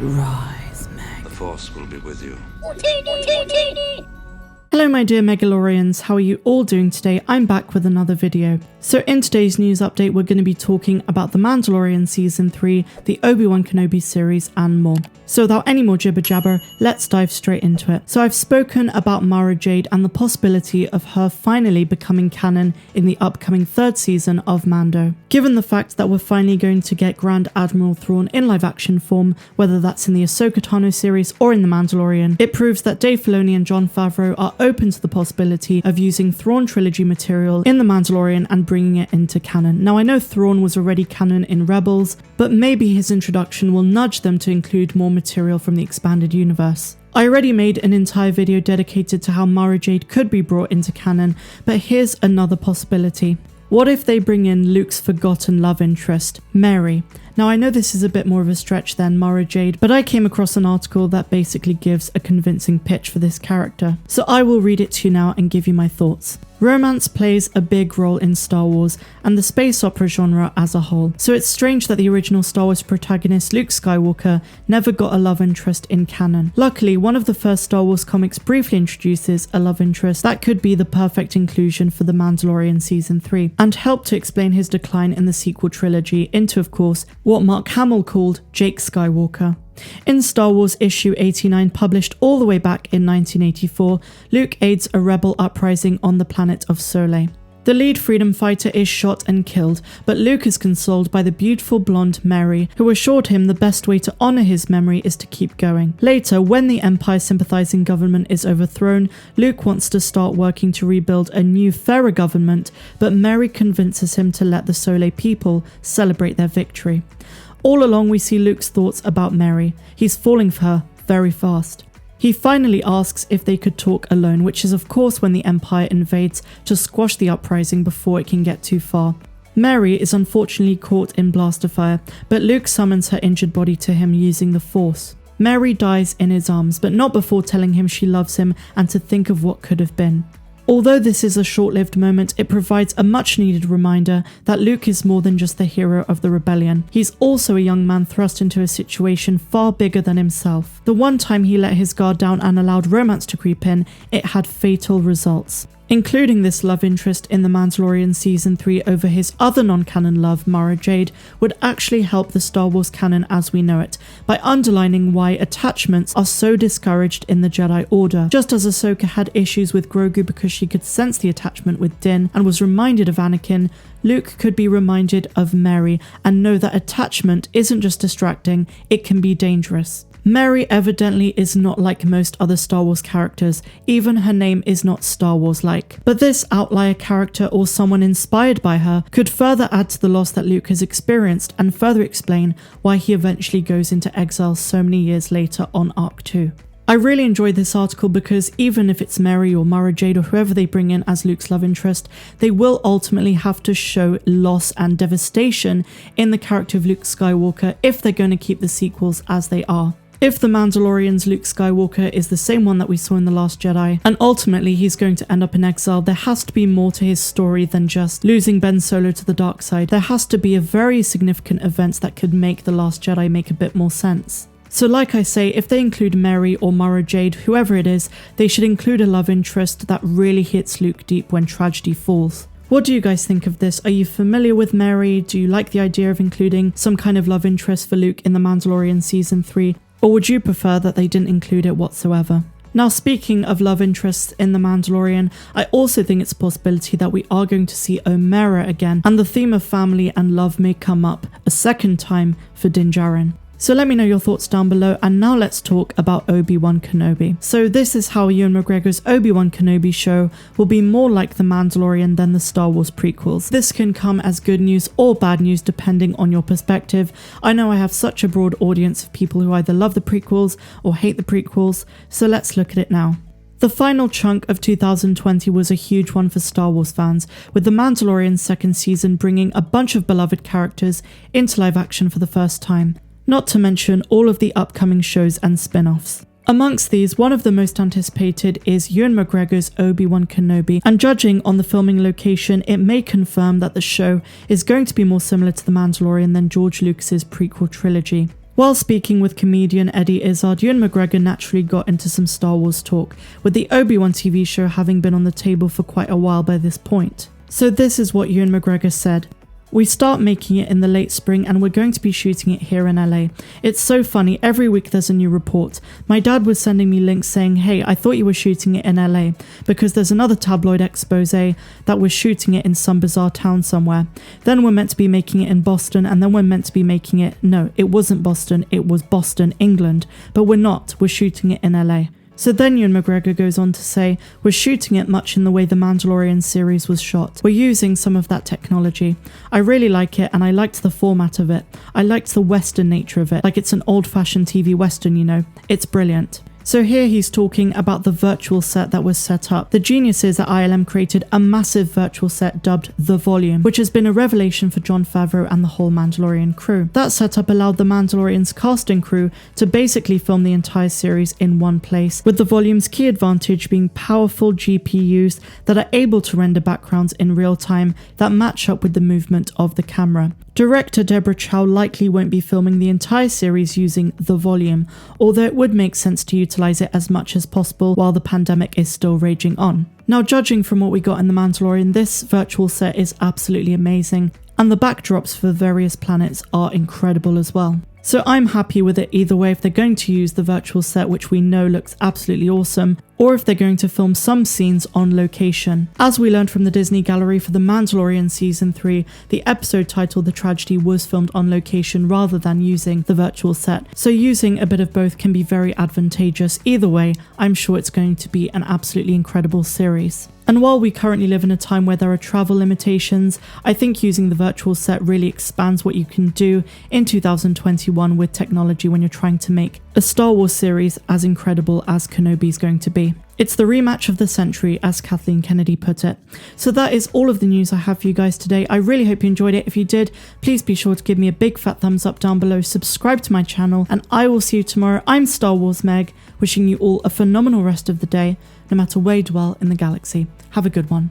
Rise, Meg. The Force will be with you. Hello my dear Megalorians, how are you all doing today? I'm back with another video. So in today's news update we're going to be talking about The Mandalorian Season 3, the ObiWan Kenobi series and more. So without any more jibber jabber, let's dive straight into it. So I've spoken about Mara Jade and the possibility of her finally becoming canon in the upcoming third season of Mando. Given the fact that we're finally going to get Grand Admiral Thrawn in live action form, whether that's in the Ahsoka Tano series or in The Mandalorian, it proves that Filoni and Jon Favreau are open to the possibility of using Thrawn Trilogy material in The Mandalorian and bringing it into canon. Now I know Thrawn was already canon in Rebels, but maybe his introduction will nudge them to include more material from the expanded universe. I already made an entire video dedicated to how Mara Jade could be brought into canon, but here's another possibility. What if they bring in Luke's forgotten love interest, Mary? Now I know this is a bit more of a stretch than Mara Jade, but I came across an article that basically gives a convincing pitch for this character. So I will read it to you now and give you my thoughts. Romance plays a big role in Star Wars and the space opera genre as a whole, so it's strange that the original Star Wars protagonist Luke Skywalker never got a love interest in canon. Luckily, one of the first Star Wars comics briefly introduces a love interest that could be the perfect inclusion for The Mandalorian Season 3, and help to explain his decline in the sequel trilogy into, of course, what Mark Hamill called Jake Skywalker. In Star Wars issue 89, published all the way back in 1984, Luke aids a rebel uprising on the planet of Soleil. The lead freedom fighter is shot and killed, but Luke is consoled by the beautiful blonde Mary, who assured him the best way to honour his memory is to keep going. Later, when the Empire-sympathising government is overthrown, Luke wants to start working to rebuild a new, fairer government, but Mary convinces him to let the Soleil people celebrate their victory. All along we see Luke's thoughts about Mary. He's falling for her very fast. He finally asks if they could talk alone, which is of course when the Empire invades to squash the uprising before it can get too far. Mary is unfortunately caught in blaster fire, but Luke summons her injured body to him using the Force. Mary dies in his arms, but not before telling him she loves him and to think of what could have been. Although this is a short-lived moment, it provides a much-needed reminder that Luke is more than just the hero of the rebellion. He's also a young man thrust into a situation far bigger than himself. The one time he let his guard down and allowed romance to creep in, it had fatal results. Including this love interest in The Mandalorian Season 3 over his other non-canon love, Mara Jade, would actually help the Star Wars canon as we know it, by underlining why attachments are so discouraged in the Jedi Order. Just as Ahsoka had issues with Grogu because she could sense the attachment with Din and was reminded of Anakin, Luke could be reminded of Mary and know that attachment isn't just distracting, it can be dangerous. Mary evidently is not like most other Star Wars characters, even her name is not Star Wars-like. But this outlier character or someone inspired by her could further add to the loss that Luke has experienced and further explain why he eventually goes into exile so many years later on Arc 2. I really enjoyed this article because even if it's Mary or Mara Jade or whoever they bring in as Luke's love interest, they will ultimately have to show loss and devastation in the character of Luke Skywalker if they're going to keep the sequels as they are. If The Mandalorian's Luke Skywalker is the same one that we saw in The Last Jedi, and ultimately he's going to end up in exile, there has to be more to his story than just losing Ben Solo to the dark side. There has to be a very significant event that could make The Last Jedi make a bit more sense. So like I say, if they include Mary or Mara Jade, whoever it is, they should include a love interest that really hits Luke deep when tragedy falls. What do you guys think of this? Are you familiar with Mary? Do you like the idea of including some kind of love interest for Luke in The Mandalorian Season 3? Or would you prefer that they didn't include it whatsoever? Now, speaking of love interests in The Mandalorian, I also think it's a possibility that we are going to see Omera again, and the theme of family and love may come up a second time for Din Djarin. So let me know your thoughts down below, and now let's talk about Obi-Wan Kenobi. So this is how Ewan McGregor's Obi-Wan Kenobi show will be more like The Mandalorian than the Star Wars prequels. This can come as good news or bad news depending on your perspective. I know I have such a broad audience of people who either love the prequels or hate the prequels, so let's look at it now. The final chunk of 2020 was a huge one for Star Wars fans, with The Mandalorian's second season bringing a bunch of beloved characters into live action for the first time. Not to mention all of the upcoming shows and spin-offs. Amongst these, one of the most anticipated is Ewan McGregor's Obi-Wan Kenobi, and judging on the filming location, it may confirm that the show is going to be more similar to The Mandalorian than George Lucas's prequel trilogy. While speaking with comedian Eddie Izzard, Ewan McGregor naturally got into some Star Wars talk, with the Obi-Wan TV show having been on the table for quite a while by this point. So this is what Ewan McGregor said. "We start making it in the late spring and we're going to be shooting it here in LA. It's so funny, every week there's a new report. My dad was sending me links saying, hey, I thought you were shooting it in LA, because there's another tabloid expose that was shooting it in some bizarre town somewhere. Then we're meant to be making it in Boston, and then we're meant to be making it, no, it wasn't Boston, it was Boston, England, but we're not, we're shooting it in LA. So then Ewan McGregor goes on to say, we're shooting it much in the way the Mandalorian series was shot. We're using some of that technology. I really like it, and I liked the format of it. I liked the Western nature of it, like it's an old-fashioned TV Western, you know. It's brilliant. So here he's talking about the virtual set that was set up. The geniuses at ILM created a massive virtual set dubbed The Volume, which has been a revelation for Jon Favreau and the whole Mandalorian crew. That setup allowed the Mandalorian's cast and crew to basically film the entire series in one place, with The Volume's key advantage being powerful GPUs that are able to render backgrounds in real time that match up with the movement of the camera. Director Deborah Chow likely won't be filming the entire series using The Volume, although it would make sense to utilize it as much as possible while the pandemic is still raging on. Now, judging from what we got in The Mandalorian, this virtual set is absolutely amazing, and the backdrops for various planets are incredible as well. So I'm happy with it either way if they're going to use the virtual set, which we know looks absolutely awesome, or if they're going to film some scenes on location. As we learned from the Disney Gallery for The Mandalorian Season 3, the episode titled The Tragedy was filmed on location rather than using the virtual set. So using a bit of both can be very advantageous. Either way, I'm sure it's going to be an absolutely incredible series. And while we currently live in a time where there are travel limitations, I think using the virtual set really expands what you can do in 2021 with technology when you're trying to make a Star Wars series as incredible as Kenobi is going to be. It's the rematch of the century, as Kathleen Kennedy put it. So that is all of the news I have for you guys today. I really hope you enjoyed it. If you did, please be sure to give me a big fat thumbs up down below, subscribe to my channel, and I will see you tomorrow. I'm Star Wars Meg, wishing you all a phenomenal rest of the day, no matter where you dwell in the galaxy. Have a good one.